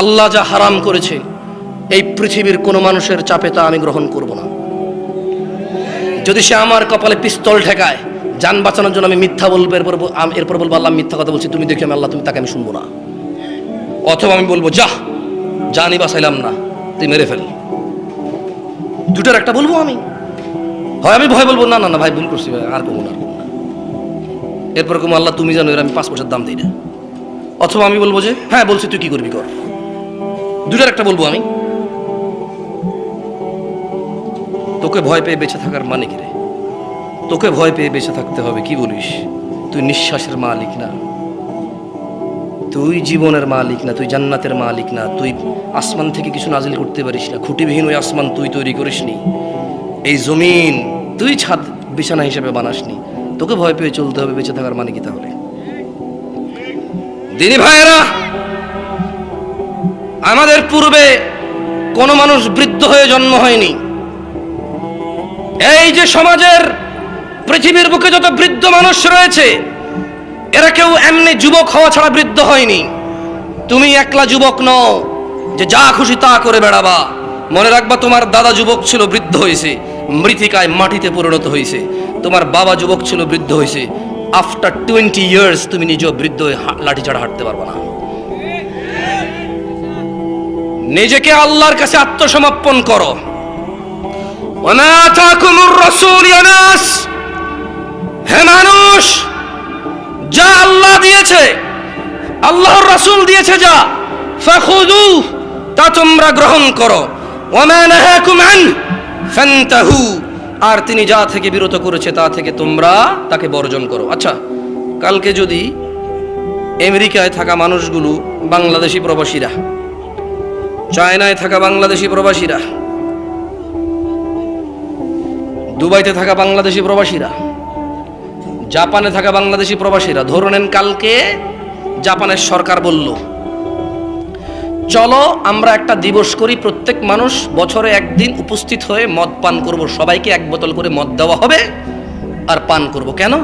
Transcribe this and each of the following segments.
আল্লাহ যা হারাম করেছে এই পৃথিবীর কোনো মানুষের চাপে তা আমি গ্রহণ করব না। যদি সে আমার কপালে পিস্তল ঠেকায় জান বাঁচানোর জন্য আমি মিথ্যা বলবো, এরপর বলবো আল্লাহ মিথ্যা কথা বলছি, তুমি দেখি আমি আল্লাহ, তুমি তাকে আমি শুনবো না। অথবা আমি বলবো যা জানি বাঁচাইলাম না, তুই মেরে ফেল। দুটার একটা বলবো আমি। হয় আমি ভয় বলবো না না না ভাই ভুল করছি ভাই, আর কমো না। এরপর কমো আল্লাহ তুমি জানো এর আমি 5 পয়সার দাম দিই না। অথবা আমি বলবো যে হ্যাঁ বলছি তুই কি করবি কর। দুটার একটা বলবো আমি। তোকে ভয় পেয়ে বেঁচে থাকার মানে কি রে? তোকে ভয় পেয়ে বেঁচে থাকতে হবে, কি বলিস? তুই নিঃশ্বাসের মালিক না, তুই জীবনের মালিক না, তুই জান্নাতের মালিক না, তুই আসমান থেকে কিছু নাজিল করতে পারিস না, খুঁটিবিহীন ওই আসমান তুই তৈরি করিসনি, এই জমিন তুই ছাদ বিছানা হিসেবে বানাসনি। তোকে ভয় পেয়ে চলতে হবে, বেঁচে থাকার মানে কি তাহলে? দিনী ভাইয়েরা, আমাদের পূর্বে কোনো মানুষ বৃদ্ধ হয়ে জন্ম হয়নি। এই যে সমাজের পৃথিবীর বুকে যত বৃদ্ধ মানুষ রয়েছে এরা কেউ এমনি যুবক হওয়া ছাড়া বৃদ্ধ হয়নি। তুমি একলা যুবক নও যে যা খুশি তা করে বেড়াবা। মনে রাখবা তোমার দাদা যুবক ছিল, বৃদ্ধ হয়েছে, মৃত্তিকায় মাটিতে পরিণত হয়েছে। তোমার বাবা যুবক ছিল, বৃদ্ধ হয়েছে। আফটার 20 ইয়ার্স তুমি নিজেও বৃদ্ধ হয়ে লাঠি ছাড়া হাঁটতে পারবা না। নিজেকে আল্লাহর কাছে আত্মসমর্পণ করো। ওমা আতাকুমুর রাসূল ইয়া নাস, হে মানুষ, যা আল্লাহ দিয়েছে, আল্লাহর রাসূল দিয়েছে যা, ফাখুযু, তা তোমরা গ্রহণ করো। ওমা নাহাকুম আন ফান্তাহু, আর তিনি যা থেকে বিরত করেছে তা থেকে তোমরা তাকে বর্জন করো। আচ্ছা, কালকে যদি আমেরিকায় থাকা মানুষগুলো, বাংলাদেশি প্রবাসীরা, চায়নায় থাকা বাংলাদেশি প্রবাসীরা, দুবাইতে থাকা বাংলাদেশি প্রবাসীরা, জাপানে থাকা বাংলাদেশি প্রবাসীরা, ধরে নেন কালকে জাপানের সরকার বলল চলো আমরা একটা দিবস করি, প্রত্যেক মানুষ বছরে একদিন উপস্থিত হয়ে মদ পান করব, সবাইকে 1 বোতল করে মদ দেওয়া হবে আর পান করব। কেন?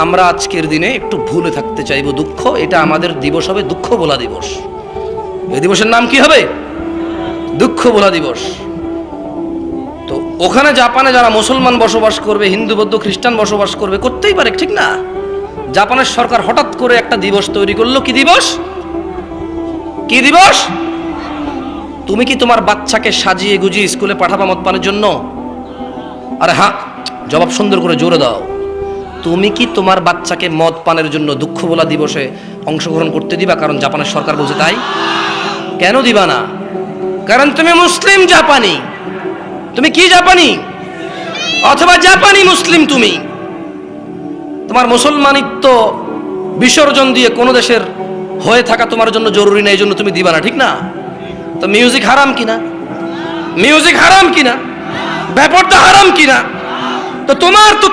আমরা আজকের দিনে একটু ভুলে থাকতে চাইব, দুঃখ, এটা আমাদের দিবস হবে দুঃখ ভোলা দিবস। এই দিবসের নাম কি হবে? দুঃখ ভোলা দিবস। তো ওখানে জাপানে যারা মুসলমান বসবাস করবে, হিন্দু বৌদ্ধ খ্রিস্টান বসবাস করবে, করতেই পারে, ঠিক না? জাপানের সরকার হঠাৎ করে একটা দিবস তৈরি করলো। কি দিবস? কি দিবস? তুমি কি তোমার বাচ্চাকে সাজিয়ে গুজিয়ে স্কুলে পাঠাবা মদ পানের জন্য? আরে হ্যাঁ, জবাব সুন্দর করে জোরে দাও। তুমি কি তোমার বাচ্চাকে মদ পানের জন্য দুঃখ ভোলা দিবসে অংশগ্রহণ করতে দিবা? কারণ জাপানের সরকার বলছে তাই। কেন দিবা না? কারণ তুমি মুসলিম জাপানি। তুমি কি জাপানি? অথবা জাপানি মুসলিম। তুমি তোমার মুসলমানিত্ব বিসর্জন দিয়ে কোনো দেশের হয়ে থাকা তোমার জন্য জরুরি না, এই জন্য তুমি দিবা না, ঠিক না? তো মিউজিক হারাম কিনা? মিউজিক হারাম কিনা? ব্যাপারটা হারাম কিনা? তো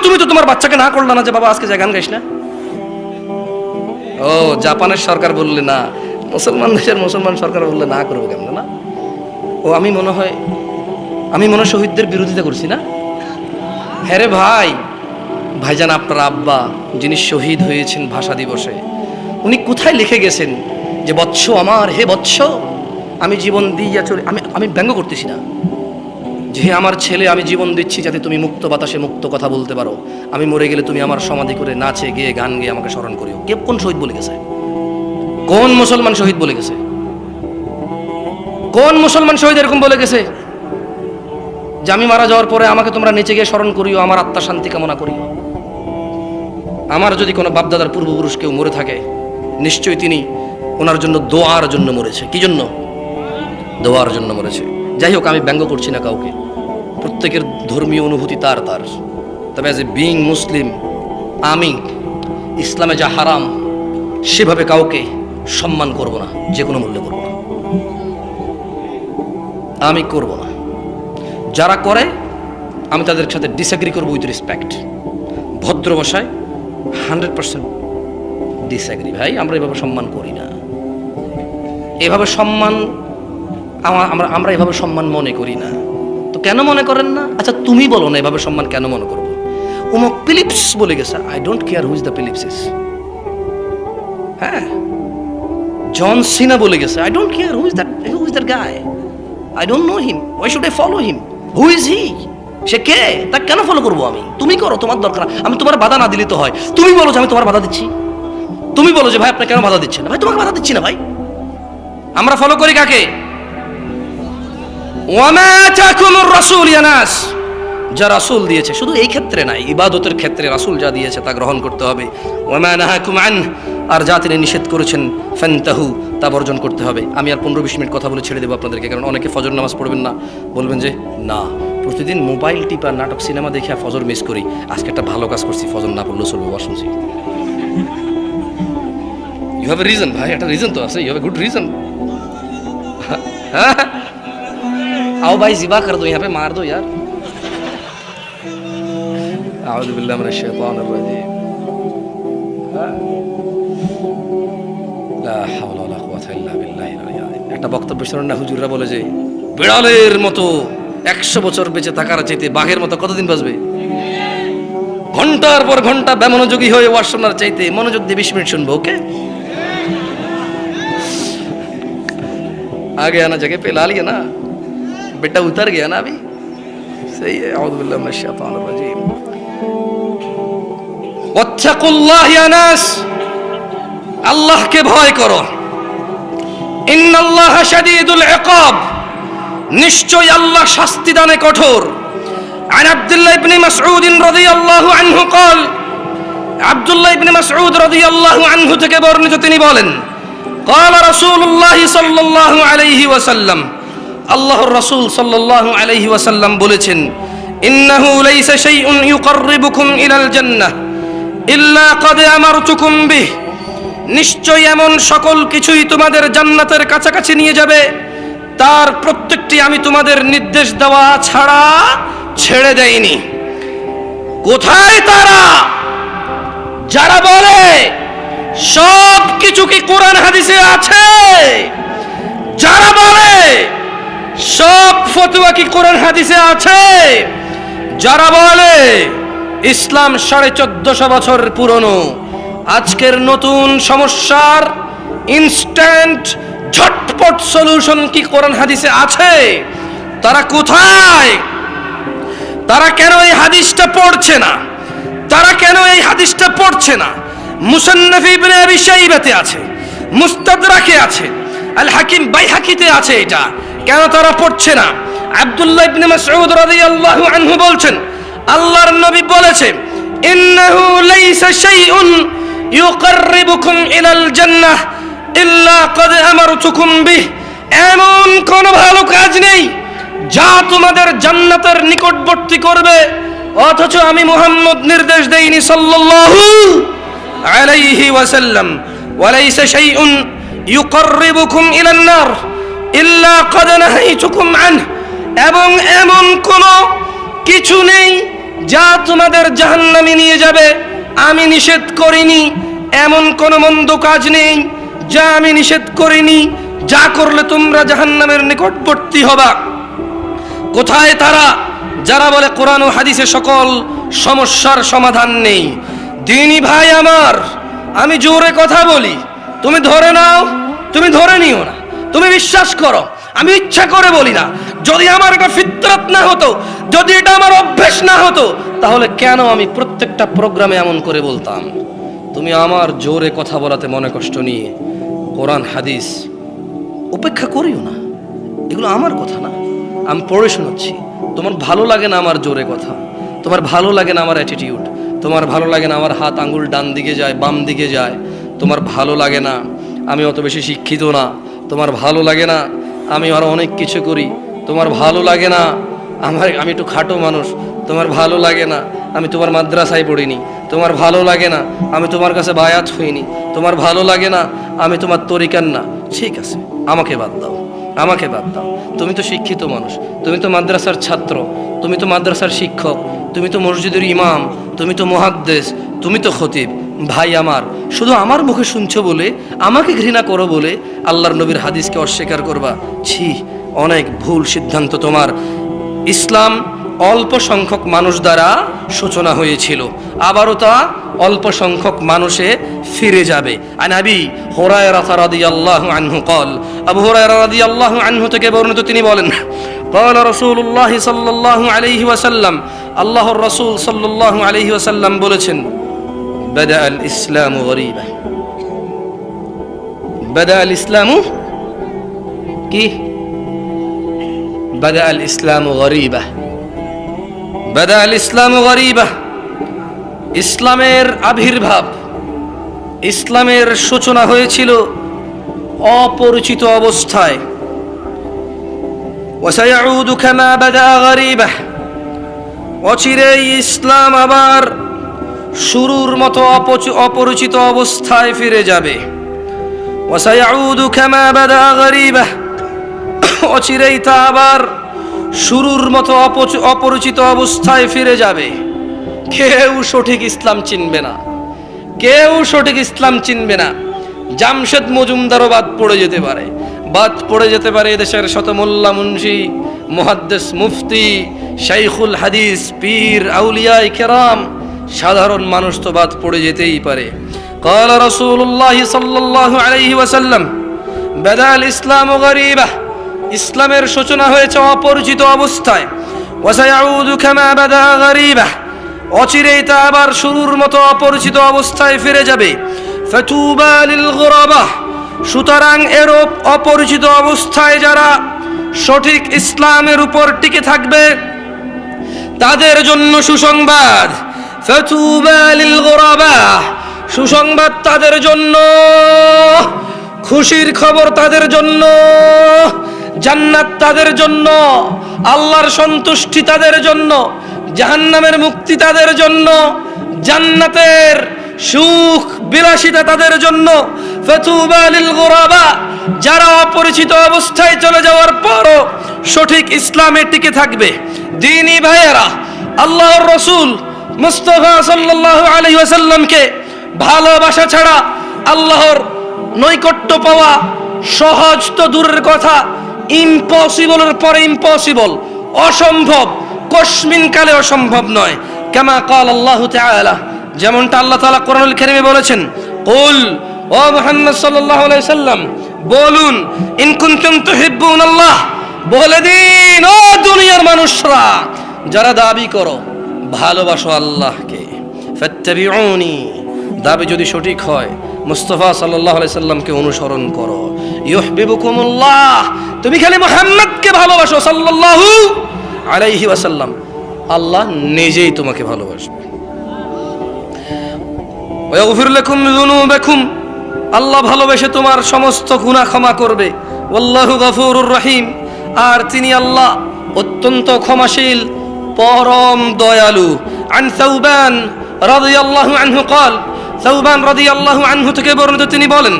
তুমি তো তোমার বাচ্চাকে না করলা না যে বাবা আজকে গান গাইস না। ও, জাপানের সরকার বললে না, মুসলমান দেশের মুসলমান সরকার বললে না করবো কেমন না? ও, আমি মনে হয় শহীদদের বিরোধিতা করছি না? হ্যাঁ রে ভাই, ভাইজান আপনার আব্বা যিনি শহীদ হয়েছেন ভাষা দিবসে, উনি কোথায় লিখে গেছেন যে বৎস আমার, হে বৎস, আমি জীবন দিয়া চলে, আমি ব্যঙ্গ করতেছি না, যে আমার ছেলে আমি জীবন দিচ্ছি যাতে তুমি মুক্ত বাতাসে মুক্ত কথা বলতে পারো, আমি মরে গেলে তুমি আমার সমাধি করে নাচে গিয়ে গান গিয়ে আমাকে স্মরণ করিও। কে, কোন শহীদ বলে গেছে? কোন মুসলমান শহীদ বলে গেছে? কোন মুসলমান শহীদ এরকম বলে গেছে যে আমি মারা যাওয়ার পরে আমাকে তোমরা নিচে গিয়ে স্মরণ করিও, আমার আত্মা শান্তি কামনা করিও? আমার যদি কোনো বাপদাদার পূর্বপুরুষ কেউ মরে থাকে, নিশ্চয়ই তিনি ওনার জন্য দোয়ার জন্য মরেছে। কি জন্য? দোয়ার জন্য মরেছে। যাই হোক, আমি ব্যঙ্গ করছি না কাউকে, প্রত্যেকের ধর্মীয় অনুভূতি তার। তবে অ্যাজ এ বিইং মুসলিম, আমি ইসলামে যা হারাম সেভাবে কাউকে সম্মান করব না, যে কোনো মূল্যে করব না, আমি করব না। যারা করে আমি তাদের সাথে ডিসএগ্রি করবো উইথ রেসপেক্ট, ভদ্র ভাষায় 100% ডিসএগ্রি। ভাই, আমরা এভাবে সম্মান করি না, এভাবে সম্মান আমরা এভাবে সম্মান মনে করি না। তো কেন মনে করেন না? আচ্ছা তুমি বলো না এভাবে সম্মান কেন মনে করবো? অমুক ফিলিপস বলে গেছে, I don't care who is the Phillips is. হ্যাঁ, জন সিনা বলে গেছে, I don't care who is that guy, I don't know him, why should I follow him, who is he, সে কে, তাকে কেন ফলো করবো আমি? তুমি করো, তোমার দরকার, আমি তোমার বাধা না দিলে তো হয়। তুমি বলো যে আমি তোমার বাধা দিচ্ছি, তুমি বলো যে ভাই আপনি কেন বাধা দিচ্ছেন? ভাই তোমাকে বাধা দিচ্ছি না ভাই। আমরা ফলো করি কাকে? ওয়ামা আতাকুমুর রাসূল ইয়া নাস, যা রাসূল দিয়েছে, শুধু এই ক্ষেত্রে নাই, ইবাদতের ক্ষেত্রে রাসূল যা দিয়েছে তা গ্রহণ করতে হবে। ওয়ামা নাহাকুম আন, আর যা তিনি নিষেধ করেছেন ফান্তাহু, তা বর্জন করতে হবে। আমি আর 15-20 মিনিট কথা বলে ছেড়ে দেবো আপনাদেরকে, কারণ অনেকে ফজর নামাজ পড়বেন না, বলবেন যে না প্রতিদিন মোবাইল টিপা নাটক সিনেমা দেখে ফজর মিস করি, আজকে একটা ভালো কাজ করছি, ফজর না পড়লেও চলবে, ওয়াজ শুনছি। ইউ হ্যাভ এ রিজন ভাই, একটা রিজন তো আছে, you have a good reason. आओ भाई जिबा कर दो, यहाँ पे मार दो यार। आऊज़ु बिल्लाहि मिनश शैतानिर रजीम। লা হাওলা ওয়ালা কুওয়াতা ইল্লা বিল্লাহিল আলিয়্যিল আযীম। একটা বক্তব্য শুনুন না, হুজুররা বলে যে বিড়ালের মতো 100 বছর বেঁচে থাকার চাইতে বাঘের মতো কতদিন বাঁচবে? ঘন্টার পর ঘন্টা বেমনোযোগী হয়ে ওয়াজ শোনার চাইতে মনোযোগ দিয়ে 20 মিনিট শুনবো, ওকে? आगे आना जगह पे ला लिया ना, बेटा उतर गया ना अभी, सही है। औज़ु बिल्लाहि मिनश शैतानिर रजीम। वत्तकुल्लाह या नास, अल्लाह के भय करो। इन्नल्लाह शदीदुल इक़ाब, निश्चय अल्लाह शास्ति दाने कठोर। عن عبد الله بن مسعود رضي الله عنه قال, আব্দুল্লাহ ইবনে মাসউদ রাদিয়াল্লাহু আনহু থেকে বর্ণিত, তিনি বলেন قال رسول الله صلى الله عليه وسلم, আল্লাহর রাসূল সাল্লাল্লাহু আলাইহি ওয়াসাল্লাম বলেছেন, ইন্নাহু লাইসা শাইউন ইউকাররিবুকুম ইলাল জান্নাহ ইল্লা ক্বাদ আমারতুকুম বিহ, নিশ্চয় এমন সকল কিছুই তোমাদের জান্নাতের কাছাকাছি নিয়ে যাবে, তার প্রত্যেকটি আমি তোমাদের নির্দেশ দেওয়া ছাড়া ছেড়ে দেইনি। কোথায় তারা যারা বলে সব কিছু কি কোরআন হাদিসে আছে, যারা বলে সব ফতোয়া কি কোরআন হাদিসে আছে, যারা বলে ইসলাম 1450 বছর পুরনো, আজকের নতুন সমস্যার ইনস্ট্যান্ট ঝটপট সলিউশন কি কোরআন হাদিসে আছে, তারা কোথায়? তারা কেন এই হাদিসটা পড়ছে না? তারা কেন এই হাদিসটা পড়ছে না? মুসান্নাফ ইবনে আবি শাইবাতে আছে, মুস্তাদরাকে আছে, আল হাকিম বাইহাকিতে আছে, এটা কেন তারা পড়ছে না? আব্দুল্লাহ ইবনে মাসউদ রাদিয়াল্লাহু আনহু বলছেন, আল্লাহর নবী বলেছেন, ইন্নাহু লাইসা শাইউন ইউকাররিবুকুম ইলাল জান্নাহ ইল্লা ক্বাদ আমারতুকুম বিহ, এমন কোন ভালো কাজ নেই যা তোমাদের জান্নাতের নিকটবর্তী করবে অথচ আমি মুহাম্মদ নির্দেশ দেইনি সাল্লাল্লাহু আলাইহি ওয়াসাল্লাম। ওয়ালাইসা শাইউন ইউকাররিবুকুম ইলান নার ইল্লা ক্বাদ নাহাইতুকুম আনহু, এবং এমন কোন কিছু নেই যা তোমাদের জাহান্নামে নিয়ে যাবে আমি নিষেধ করিনি, এমন কোন মন্দ কাজ নেই যা আমি নিষেধ করিনি, যা করলে তোমরা জাহান্নামের নিকটবর্তী হবা। কোথায় তারা যারা বলে কোরআন ও হাদিসে সকল সমস্যার সমাধান নেই? দিনী ভাই আমার, আমি জোরে কথা বলি, তুমি ধরে নাও, তুমি ধরে নিও না, তুমি বিশ্বাস করো, আমি ইচ্ছা করে বলি না। যদি আমার এটা ফিতরত না হতো, যদি এটা আমার অভ্যেস না হতো, তাহলে কেন আমি প্রত্যেকটা প্রোগ্রামে এমন করে বলতাম? তুমি আমার জোরে কথা বলাতে মনে কষ্ট নিয়ে কোরআন হাদিস উপেক্ষা করিও না, এগুলো আমার কথা না, আমি পড়ে শোনাচ্ছি। তোমার ভালো লাগে না আমার জোরে কথা, তোমার ভালো লাগে না আমার অ্যাটিটিউড, তোমার ভালো লাগে না আমার হাত আঙ্গুল ডান দিকে যায় বাম দিকে যায়, তোমার ভালো লাগে না আমি অত বেশি শিক্ষিত না, তোমার ভালো লাগে না আমি আরো অনেক কিছু করি, তোমার ভালো লাগে না আমি একটু খাটো মানুষ, তোমার ভালো লাগে না আমি তোমার মাদ্রাসায় পড়িনি, তোমার ভালো লাগে না আমি তোমার কাছে বায়াত হইনি, তোমার ভালো লাগে না আমি তোমার তরিকার না। ঠিক আছে, আমাকে বাদ দাও, আমাকে বাদ দাও। তুমি তো শিক্ষিত মানুষ, তুমি তো মাদ্রাসার ছাত্র, তুমি তো মাদ্রাসার শিক্ষক, তুমি তো মসজিদের ইমাম, তুমি তো মুহাদ্দিস, তুমি তো খতিব। ভাই আমার, শুধু আমার মুখে শুনছো বলে, আমাকে ঘৃণা করো বলে আল্লাহর নবীর হাদিসকে অস্বীকার করবা? ছি, অনেক ভুল সিদ্ধান্ত তোমার। ইসলাম অল্প সংখ্যক মানুষ দ্বারা সূচনা হয়েছিল, আবারও তা অল্প সংখ্যক মানুষে ফিরে যাবে। আন আবি হুরায়রা রাদিয়াল্লাহু আনহু قال, আবু হুরায়রা রাদিয়াল্লাহু আনহু থেকে বর্ণিত, তিনি বলেন, قال রাসূলুল্লাহ সাল্লাল্লাহু আলাইহি ওয়াসাল্লাম, আল্লাহর রাসূল সাল্লাল্লাহু আলাইহি ওয়াসাল্লাম বলেছেন, বাদা আল ইসলামু গরীবা, বাদা আল ইসলামু কি, বাদা আল ইসলামু গরীবা, বাদা আল ইসলামু গরীবা, ইসলামের আবির্ভাব, ইসলামের সূচনা হয়েছিল অপরিচিত অবস্থায়। ওয়াসায়াউদু কামা বাদা গরীবা, অচিরেই ইসলাম আবার শুরুর মতো অপরিচিত অবস্থায় ফিরে যাবে। ওয়াসায়াউদু কামা বাদা গরীবা, অচিরেই তা আবার শুরুর মতো অপরিচিত অবস্থায় ফিরে যাবে। কেউ সঠিক ইসলাম চিনবে না, কেউ সঠিক ইসলাম চিনবে না। জামশেদ মজুমদারও বাদ পড়ে যেতে পারে, বাদ পড়ে যেতে পারে এদেশের শত মোল্লা মুন্সি, মুহাদ্দিস, মুফতি, শাইখুল হাদিস, পীর, আউলিয়া কেরাম, সাধারণ মানুষ তো বাদ পড়ে যেতেই পারে। قال رسول الله صلى الله عليه وسلم بدا الاسلام غريبا, ইসলামের সূচনা হয়েছে অপরিচিত অবস্থায়। ওয়াসায়াউদু কামা বাদা গরীবা, অচিরেই তা আবার শুরুর মতো অপরিচিত অবস্থায় ফিরে যাবে। ফাতুবা লিল গুরাবা, সুতরাং এরূপ অপরিচিত অবস্থায় যারা সঠিক ইসলামের উপর টিকে থাকবে তাদের জন্য সুসংবাদ। ফাতুবা লিল গুরাবা, সুসংবাদ তাদের জন্য, খুশির খবর তাদের জন্য, জান্নাত তাদের জন্য, আল্লাহর সন্তুষ্টি তাদের জন্য, জাহান্নামের মুক্তি তাদের জন্য, জান্নাতের সুখ বিলাসিতা তাদের জন্য। ফাতুবা লিল গুরাবা, যারা অপরিচিত অবস্থায় চলে যাওয়ার পরও সঠিক ইসলামে টিকে থাকবে। দ্বীনি ভাইয়েরা, আল্লাহর রাসূল মুস্তাফা সাল্লাল্লাহু আলাইহি ওয়াসাল্লামকে ভালোবাসা ছাড়া আল্লাহর নৈকট্য পাওয়া সহজ তো দূরের কথা, ইম্পসিবলের পরে ইম্পসিবল, অসম্ভব, কসমিন কালে অসম্ভব নয়। কামা ক্বাল আল্লাহু তাআলা, যেমনটা আল্লাহ তাআলা কোরআনুল কারীমে বলেছেন, কুল, ও মুহাম্মদ সাল্লাল্লাহু আলাইহি সাল্লাম বলুন, ইন কুনতুম তুহিব্বুনাল্লাহ, বলে দিন ও দুনিয়ার মানুষরা যারা দাবি করো ভালোবাসো আল্লাহকে, ফাত্তাবিউনি, দাবি যদি সঠিক হয় মুস্তাফা সাল্লাল্লাহু আলাইহি সাল্লামকে অনুসরণ করো। ইউহিব্বুকুমুল্লাহ, তুমি খালি মুহাম্মদকে ভালোবাসো সাল্লাল্লাহু আলাইহি ওয়াসাল্লাম, আল্লাহ নিজেই তোমাকে ভালোবাসবে। ওয়া ইয়াগফির লাকুম যুনুবাকুম, আল্লাহ ভালোবেসে তোমার সমস্ত গুনাহ ক্ষমা করবে। ওয়াল্লাহু গফুরুর রহিম, আর তিনি আল্লাহ অত্যন্ত ক্ষমাশীল, পরম দয়ালু। আন সাউবান রাদিয়াল্লাহু আনহু قال, সাউবান রাদিয়াল্লাহু আনহু থেকে বর্ণিত, তিনি বলেন,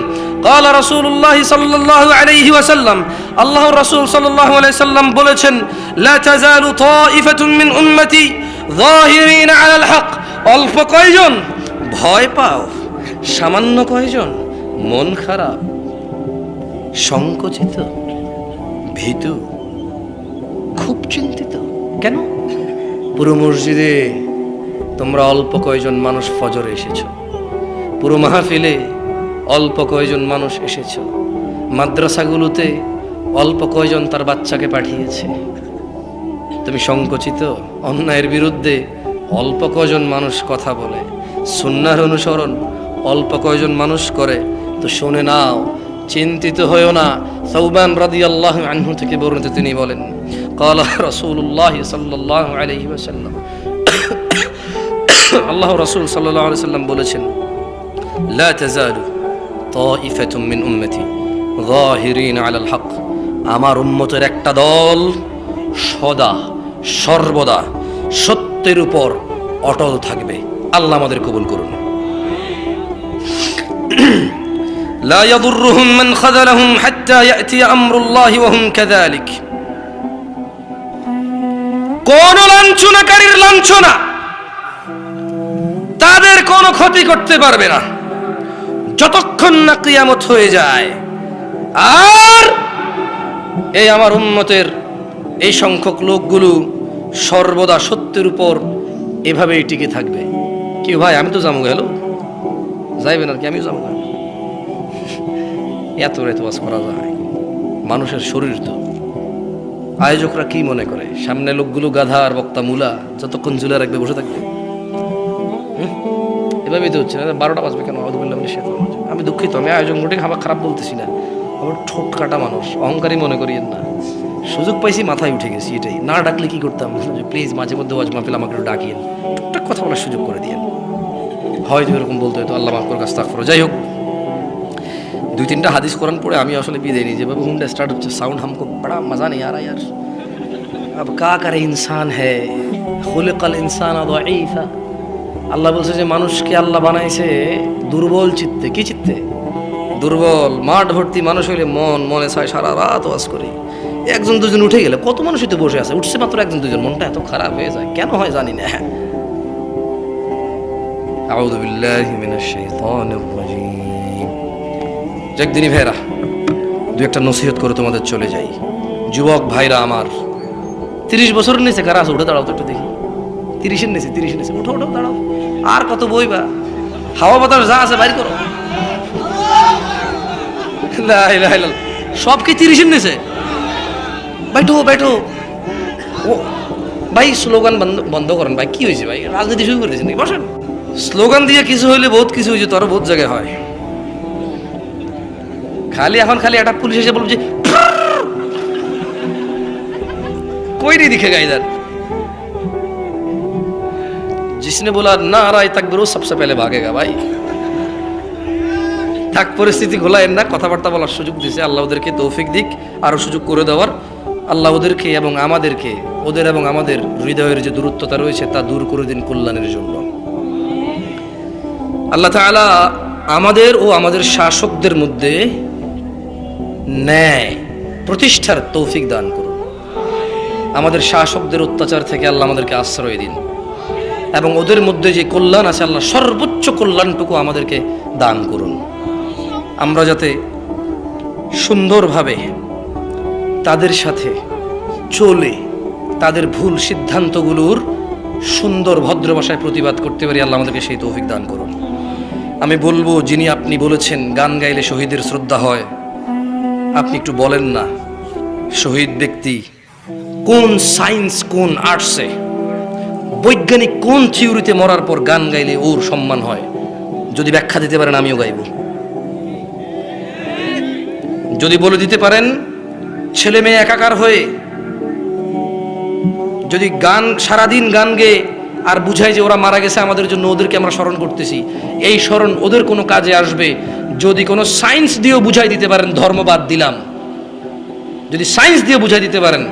قال রাসূলুল্লাহ সাল্লাল্লাহু আলাইহি ওয়াসাল্লাম, আল্লাহর রাসূল সাল্লাল্লাহু আলাইহি সাল্লাম বলেছেন, লা তাযালু তাইফাতুন মিন উম্মতি যাহিরিনা আলাল হক, অল্প কয়জন ভয় পাও, সামান্য কয়জন মন খারাপ, সংকুচিত, ভীতু, খুব চিন্তিত। কেন? পুরো মসজিদে তোমরা অল্প কয়জন মানুষ ফজরে এসেছো, পুরো মাহফিলে অল্প কয়জন মানুষ এসেছো, মাদ্রাসাগুলোতে অল্প কয়জন তার বাচ্চাকে পাঠিয়েছে, তুমি সংকুচিত, অন্যায়ের বিরুদ্ধে অল্প কয়জন মানুষ কথা বলে, সুন্নাহর অনুসরণ অল্প কয়জন মানুষ করে, তো শুনে নাও, চিন্তিত হয়েও না। সাউবান রাদিয়াল্লাহু আনহু থেকে বর্ণিত, তিনি বলেন, ক্বালা রাসূলুল্লাহ সাল্লাল্লাহু আলাইহি ওয়াসাল্লাম, আল্লাহ রাসূল সাল্লাল্লাহু আলাইহি ওয়াসাল্লাম বলেছেন, লা তাযালু তাইফাতুম মিন উম্মতি যাহিরিনা আলাল হক, আমার উম্মতের একটা দল সদা সর্বদা সত্যের উপর অটল থাকবে। আল্লাহ আমাদের কবুল করুন। লা ইয়াদুররুহুম মান খাযালাহুম হাত্তা ইয়াতি আমরুল্লাহি ওয়া হুম কাযালিক, কোন লাঞ্ছনাকারীর লাঞ্ছনা তাদের কোনো ক্ষতি করতে পারবে না যতক্ষণ না কিয়ামত হয়ে যায়। আর এই আমার উম্মতের এই সংখ্যক লোকগুলো সর্বদা সত্যের উপর এভাবেই টিকে থাকবে। কি ভাই, আমি তো যাবো, গেল যাইবেন আর কি, আমিও যাবো। এত রাত ওয়াজ করা যায়? মানুষের শরীর তো। আয়োজকরা কি মনে করে সামনে লোকগুলো গাধা আর বক্তা মুলা, যতক্ষণ ঝুলে রাখবে বসে থাকবে? এভাবেই তো হচ্ছে না। 12টা বাজবে কেন? আমি দুঃখিত, আমি আয়োজন মোটে খারাপ বলতেছি না। আমার ঠোঁট কাটা মানুষ, অহংকারী মনে করিয়েন না। সুযোগ পাইছি, মাথায় উঠে গেছি, এটাই। না ডাকলে কি করতাম? প্লিজ মাঝে মধ্যে ওয়াজ মাহফিল আমাকে একটু ডাকিয়েন, টুকটাক কথা বলার সুযোগ করে দিয়েন। হয়তো এরকম বলতে হয়তো, আল্লাহ মাফ করে, আস্তাগফিরুল্লাহ। যাই হোক, 2-3টা হাদিস কোরআন পড়ে আমি আসলে বিদায় নিই। যেভাবে হুন্ডা স্টার্ট হচ্ছে, সাউন্ড হামকো বড়া মজা নেই আ রা ইয়ার। अब क्या करे, इंसान है खुलिकल इंसान ज़ईफ़ा। আল্লাহ বলছে যে মানুষকে আল্লাহ বানাইছে দুর্বল চিত্তে। কি চিত্তে? দুর্বল। মাঠ ভর্তি মানুষ হইলে মনে চায় সারা রাত ওয়াজ করি। 1-2জন উঠে গেলে কত মানুষই তো বসে আছে, উঠছে মাত্র 1-2জন, মনটা এত খারাপ হয়ে যায় কেন হয় জানি না। আউযু বিল্লাহি মিনাশ শাইতানির রাজীম। একদিনই ভাইরা 2-একটা নসিহত করে তোমাদের চলে যাই। যুবক ভাইরা আমার, 30 বছরের নিচে কারা আছে? উঠে দাঁড়াও তো একটু দেখি। 30-এর নিচে, 30-এর নিচে উঠো, দাঁড়াও। আর কত বইবা? হাওয়া বাতাস যা আছে বাইর করো। লা ইলাহা ইল্লাল্লাহ। সব কি 30-এর নিচে? বাইঠো। ও ভাই, স্লোগান বন্ধ করেন ভাই। কি হয়েছে ভাই? রাজনীতি শুরু করে দিয়েছেন নাকি? বসেন। স্লোগান দিয়ে কিছু হইলে বহুত কিছু হয়েছে, তো আরো বহুত জায়গায় হয়। খালি একটা পুলিশ এসে বলবে যে कोई नहीं दिखेगा इधर। जिसने बोला नारा तकबीर सबसे पहले भागेगा भाई। থাক, পরিস্থিতি ঘোলায়েন না, কথাবার্তা বলার সুযোগ দিয়েছে আল্লাহ, ওদেরকে তৌফিক দিক, আরো সুযোগ করে দেওয়ার। আল্লাহ ওদেরকে এবং আমাদেরকে, ওদের এবং আমাদের হৃদয়ের যে দূরত্বতা রয়েছে তা দূর করে দিন কল্যাণের জন্য। আল্লাহ তাআলা আমাদের ও আমাদের শাসকদের মধ্যে ন্যায় প্রতিষ্ঠার তৌফিক দান করুন। আমাদের শাসকদের অত্যাচার থেকে আল্লাহ আমাদেরকে আশ্রয় দিন, এবং ওদের মধ্যে যে কল্যাণ আছে আল্লাহ সর্বোচ্চ কল্যাণটুকু আমাদেরকে দান করুন। আমরা যাতে সুন্দরভাবে তাদের সাথে চলে তাদের ভুল সিদ্ধান্তগুলোর সুন্দর ভদ্র ভাষায় প্রতিবাদ করতে পারি, আল্লাহ আমাদেরকে সেই তৌফিক দান করুন। আমি বলবো, যিনি আপনি বলেছেন গান গাইলে শহীদের শ্রদ্ধা হয়, আপনি একটু বলেন না শহীদ ব্যক্তি কোন সায়েন্স, কোন আর্টসে, বৈজ্ঞানিক কোন থিওরিতে মরার পর গান গাইলে ওর সম্মান হয়? যদি ব্যাখ্যা দিতে পারেন আমিও গাইব। যদি বলে দিতে পারেন ছেলে মেয়ে একাকার হয়ে যদি গান সারাদিন গান গেয়ে আর বুঝাই যে ওরা মারা গেছে আমাদের জন্য, ওদেরকে আমরা স্মরণ করতেছি, এই স্মরণ ওদের কোনো কাজে আসবে যদি কোনো সায়েন্স দিয়েও বুঝাই দিতে পারেন, ধর্মবাদ দিলাম। যদি সায়েন্স দিয়ে বুঝাই দিতে পারেন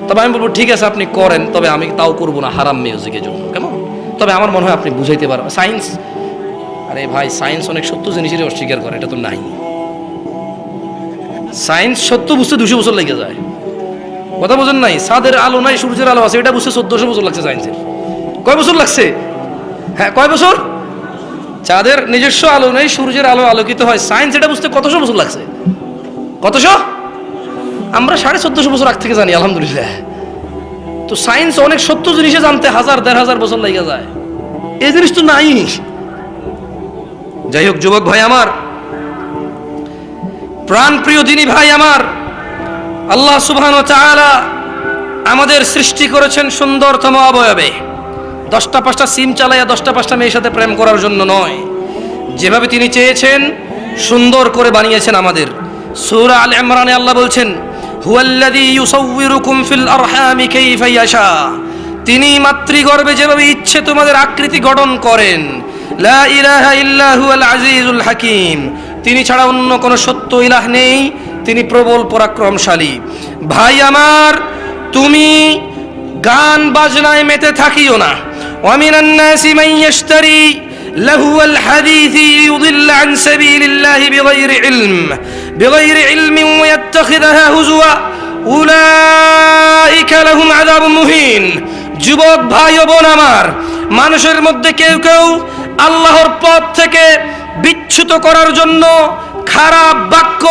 তবে আমি বলবো ঠিক আছে আপনি করেন, তবে আমি তাও করবো না হারাম মিউজিকের জন্য, কেমন? তবে আমার মনে হয় আপনি বুঝাইতে পারবেন সায়েন্স। আরে ভাই, সায়েন্স অনেক সত্য জিনিসেরই অস্বীকার করে, এটা তো নাই। সায়েন্স সত্য বুঝতে 200 বছর লেগে যায়, কথা বোঝেন নাই? চাঁদের আলো নাই, সূর্যের আলো আছে, এটা বুঝতে 1400 বছর লাগছে সায়েন্সের। কয় বছর লাগছে? হ্যাঁ, কয় বছর? চাঁদের নিজস্ব আলো নেই, সূর্যের আলো আলোকিত হয়, সায়েন্স এটা বুঝতে কতশো বছর লাগছে? কতশো? আমরা 1450 বছর আগ থেকে জানি, আলহামদুলিল্লাহ। তো সায়েন্স অনেক সত্য জিনিসে জানতে 1000-1500 বছর লেগে যায়, এই জিনিস তো নাই। যাই হোক, যুবক ভাই আমার, প্রাণ প্রিয় দিনী ভাই আমার, আল্লাহ সুবহানাহু ওয়া তাআলা আমাদের সৃষ্টি করেছেন সুন্দরতম অবয়বে। 10টা 5টা সিম চালাইয়া 10টা 5টা মেয়ের সাথে প্রেম করার জন্য নয়, যেভাবে তিনি চেয়েছেন সুন্দর করে বানিয়েছেন আমাদের। সূরা আল ইমরানে আল্লাহ বলছেন, হুয়াল্লাযী ইউসাউয়িরুকুম ফিল আরহামি কাইফা ইয়াশা, তিনি মাতৃগর্ভে যেভাবে ইচ্ছে তোমাদের আকৃতি গঠন করেন। লা ইলাহা ইল্লা হুয়াল আজিজুল হাকীম, তিনি ছাড়া অন্য কোনো সত্য ইলাহ নেই, তিনি প্রবল পরাক্রমশালী। ভাই আমার, তুমি গান বাজনায় মেতে থাকিও না। ওয়া মিনান নাসি মান ইয়াশতারি লাহুয়াল হাদীসি ইউদিল্লু আন সাবিলিল্লাহি বিগাইরি ইলমিন ওয়া ইয়াত্তাখিযুহা হুজুয়া উলাইকা লাহুম আযাবুন মুহিন। যুবক ভাই ও বোন আমার, মানুষের মধ্যে কেউ কেউ আল্লাহর পথ থেকে বিচ্যুত করার জন্য খারাপ বাক্য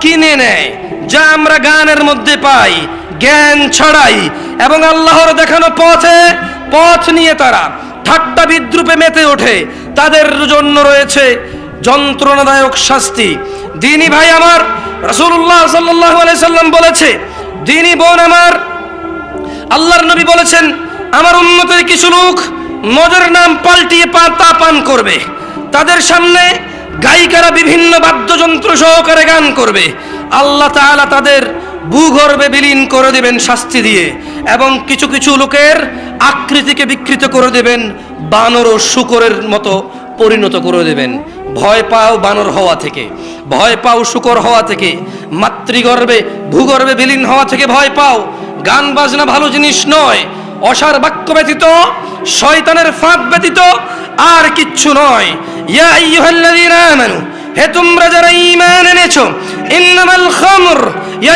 কিনে নেয়, যা আমরা গানের মধ্যে পাই, জ্ঞান ছড়াই, এবং আল্লাহর দেখানো পথ নিয়ে তারা ঠাট্টা বিদ্রুপে মেতে ওঠে, তাদের জন্য রয়েছে যন্ত্রণাদায়ক শাস্তি। দিনী ভাই আমার, রাসূলুল্লাহ সাল্লাল্লাহু আলাইহি সাল্লাম বলেছে, দিনী বোন আমার, আল্লাহর নবী বলেছেন, আমার উম্মতের কিছু লোক মদের নাম পাল্টিয়ে তা পান করবে। তাদের সামনে গায়িকারা বিভিন্ন বাদ্যযন্ত্র সহকারে গান করবে। আল্লাহ তাআলা তাদের ভূগর্ভে বিলীন করে দেবেন শাস্তি দিয়ে, এবং কিছু কিছু লোকের আকৃতিকে বিকৃত করে দেবেন, বানর ও শূকরের মতো পরিণত করে দেবেন। ভয় পাও বানর হওয়া থেকে, ভয় পাও শূকর হওয়া থেকে, মাতৃগর্ভে ভূগর্ভে বিলীন হওয়া থেকে ভয় পাও। গান বাজনা ভালো জিনিস নয়, অসার বাক্য ব্যতীত, শয়তানের ফাঁদ ব্যতীত আর কিচ্ছু নয়। ইয়া আইয়ুহাল্লাযীনা আমানু, হে তোমরা যারা ঈমান এনেছো, ইন্নামাল খামর ইয়া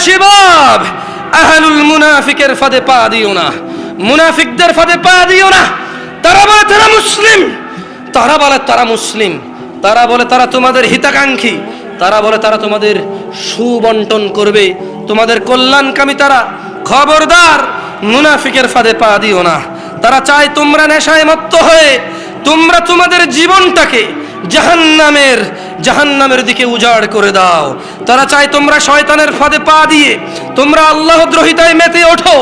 শিবাব আহলুল মুনাফিকের ফাঁদে পা দিও না, মুনাফিকদের ফাঁদে পা দিও না। তারা বলে তারা মুসলিম, তারা বলে তারা মুসলিম, তারা বলে তারা তোমাদের হিতাকাঙ্ক্ষী, তারা বলে তারা তোমাদের সুবন্টন করবে, তোমাদের কল্যাণকামী তারা। খবরদার, মুনাফিকের ফাঁদে পা দিও না। তারা চায় তোমরা নেশায় মত্ত হয়ে তোমরা তোমাদের জীবনটাকে জাহান্নামের দিকে উজাড় করে দাও। তারা চায় তোমরা শয়তানের ফাঁদে পা দিয়ে তোমরা আল্লাহ দ্রোহিতায় মেতে ওঠো,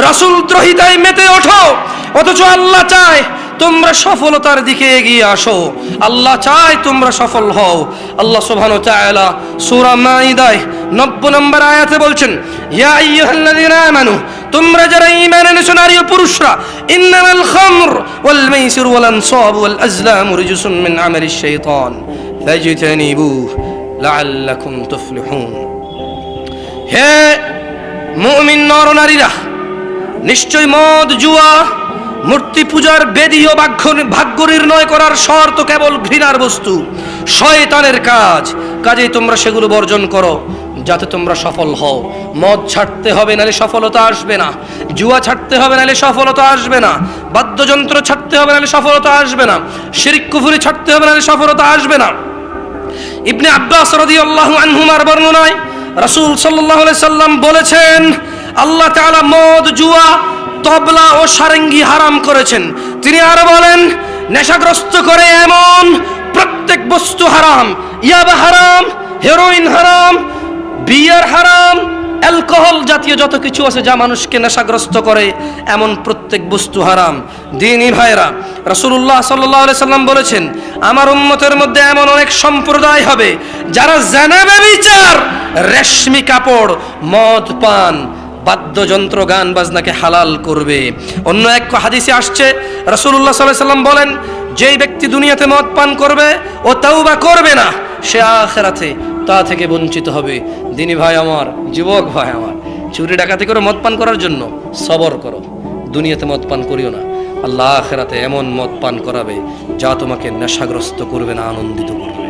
রাসূল দ্রোহিতায় মেতে ওঠো। অথচ আল্লাহ চায় তোমরা সফলতার দিকে এগিয়ে আসো, আল্লাহ চায় তোমরা সফল হও। আল্লাহ সুবহানাহু ওয়া তাআলা সূরা মাঈদায় 90 নম্বর আয়াতে বলছেন, ইয়া আইয়ুহাল্লাযীনা আমানু, তোমরা যারা ঈমান এনেছো নারী ও পুরুষরা, ইন্নামাল খামর ওয়াল মাইসির ওয়াল আনসাব ওয়াল আজলাম রিজসুম মিন আমালিশ শাইতান ফাজতানিবুহু লাআল্লাকুম তুফলিহুন। হে মুমিন নর নারীরা, নিশ্চয় মদ, জুয়া, মূর্তি পূজার বেদী ও ভাগ্য নির্ণয় করার শর্ত কেবল ঘৃণার বস্তু, শয়তানের কাজ। কাজেই তোমরা সেগুলো বর্জন করো যাতে তোমরা সফল হও। মদ ছাড়তে হবে, নাহলে সফলতা আসবে না। জুয়া ছাড়তে হবে, নাহলে সফলতা আসবে না। বাদ্যযন্ত্র ছাড়তে হবে, নাহলে সফলতা আসবে না। শিরক কুফরি ছাড়তে হবে, নাহলে সফলতা আসবে না। ইবনে আব্বাস রাদিয়াল্লাহু আনহুমার বর্ণনায় রাসূল সাল্লাল্লাহু আলাইহি সাল্লাম বলেছেন, আল্লাহ তাআলা মদ, জুয়া, তবলা ও সারেঙ্গি হারাম করেছেন। তিনি আরো বলেন, নেশাগ্রস্ত করে এমন প্রত্যেক বস্তু হারাম। ইয়াবা হারাম, হেরোইন হারাম, বিয়ার হারাম, অ্যালকোহল জাতীয় যত কিছু আছে যা মানুষকে নেশাগ্রস্ত করে, এমন প্রত্যেক বস্তু হারাম। দ্বীনি ভাইরা, রাসূলুল্লাহ সাল্লাল্লাহু আলাইহি সাল্লাম বলেছেন, আমার উম্মতের মধ্যে এমন অনেক সম্প্রদায় হবে যারা জিনা, ব্যভিচার, রেশমি কাপড়, মদ পান, বাদ্যযন্ত্র, গান বাজনাকে হালাল করবে। অন্য এক হাদিসে আসছে, রাসূলুল্লাহ সাল্লাল্লাহু আলাইহি সাল্লাম বলেন, যেই ব্যক্তি দুনিয়াতে মদ পান করবে ও তাওবা করবে না, সে আখিরাতে তা থেকে বঞ্চিত হবে। দিনী ভাই আমার, যুবক ভাই আমার, চুরি ডাকাতি করে মদ পান করার জন্য সবর করো, দুনিয়াতে মদ পান করিও না। আল্লাহ আখিরাতে এমন মদ পান করাবে যা তোমাকে নেশাগ্রস্ত করবে না, আনন্দিত করবে।